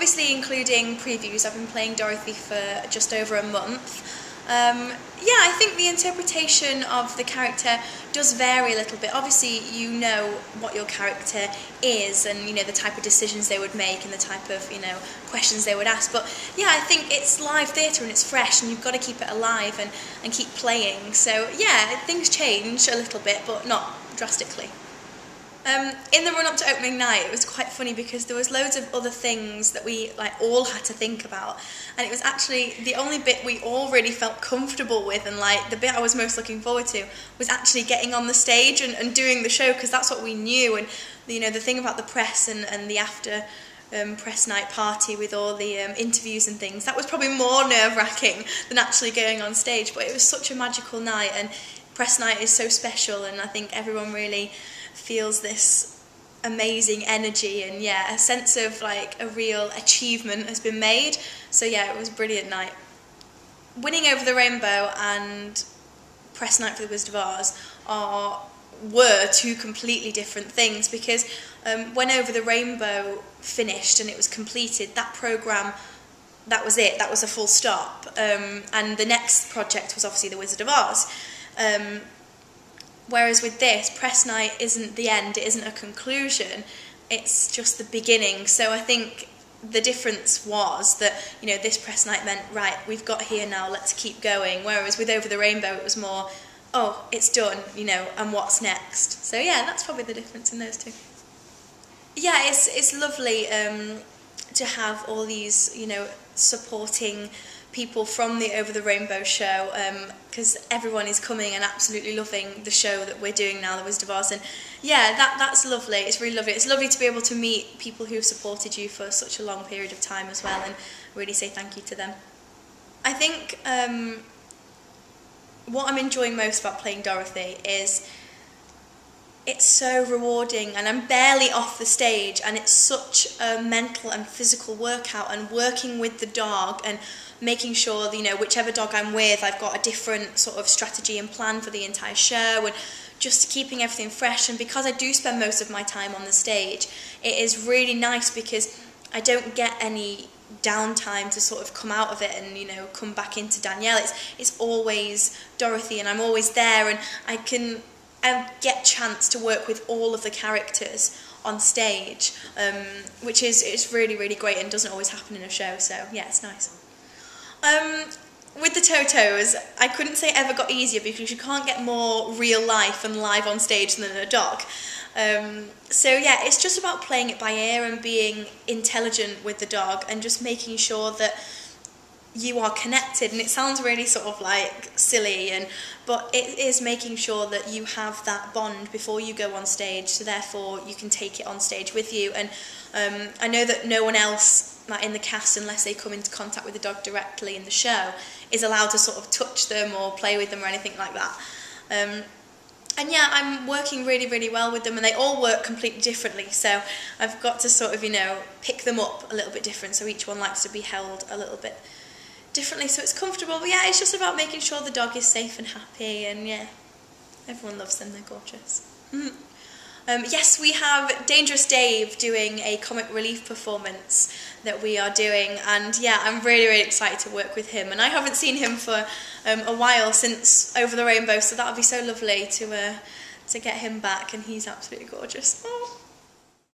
obviously including previews. I've been playing Dorothy for just over a month. Yeah, I think the interpretation of the character does vary a little bit. Obviously, you know what your character is and, you know, the type of decisions they would make and the type of, you know, questions they would ask. But yeah, I think it's live theatre and it's fresh and you've got to keep it alive and keep playing. So yeah, things change a little bit, but not drastically. In the run-up to opening night, it was quite funny because there was loads of other things that we all had to think about, and it was actually the only bit we all really felt comfortable with, and the bit I was most looking forward to was actually getting on the stage and doing the show, because that's what we knew. And you know, the thing about the press and the after press night party with all the interviews and things, that was probably more nerve-wracking than actually going on stage. But it was such a magical night, and press night is so special, and I think everyone really feels this amazing energy, and yeah, a sense of a real achievement has been made. So yeah, it was a brilliant night. Winning Over the Rainbow and press night for the Wizard of Oz were two completely different things, because when Over the Rainbow finished and it was completed, that programme, that was it, that was a full stop, and the next project was obviously the Wizard of Oz. Whereas with this, press night isn't the end, it isn't a conclusion, it's just the beginning. So I think the difference was that, you know, this press night meant, right, we've got here now, let's keep going. Whereas with Over the Rainbow, it was more, oh, it's done, you know, and what's next? So yeah, that's probably the difference in those two. Yeah, it's lovely to have all these, you know, supporting people from the Over the Rainbow show, because everyone is coming and absolutely loving the show that we're doing now, the Wizard of Oz, and yeah, that's lovely. It's really lovely. It's lovely to be able to meet people who have supported you for such a long period of time as well, and really say thank you to them. I think what I'm enjoying most about playing Dorothy is it's so rewarding, and I'm barely off the stage, and it's such a mental and physical workout, and working with the dog and making sure that, you know, whichever dog I'm with, I've got a different sort of strategy and plan for the entire show, and just keeping everything fresh. And because I do spend most of my time on the stage, it is really nice because I don't get any downtime to sort of come out of it and, you know, come back into Danielle. It's always Dorothy, and I'm always there, and I get chance to work with all of the characters on stage, which is really, really great and doesn't always happen in a show. So yeah, it's nice. With the Totos, I couldn't say it ever got easier, because you can't get more real life and live on stage than a dog. So yeah, it's just about playing it by ear and being intelligent with the dog and just making sure that you are connected. And it sounds really sort of silly, but it is making sure that you have that bond before you go on stage, so therefore you can take it on stage with you. And I know that no one else in the cast, unless they come into contact with the dog directly in the show, is allowed to sort of touch them or play with them or anything like that. And yeah, I'm working really, really well with them, and they all work completely differently, so I've got to sort of, you know, pick them up a little bit different, so each one likes to be held a little bit differently so it's comfortable. But yeah, it's just about making sure the dog is safe and happy, and yeah, everyone loves them, they're gorgeous. Yes, we have Dangerous Dave doing a comic relief performance that we are doing, and yeah, I'm really, really excited to work with him, and I haven't seen him for a while, since Over the Rainbow, so that'll be so lovely to get him back, and he's absolutely gorgeous. Oh.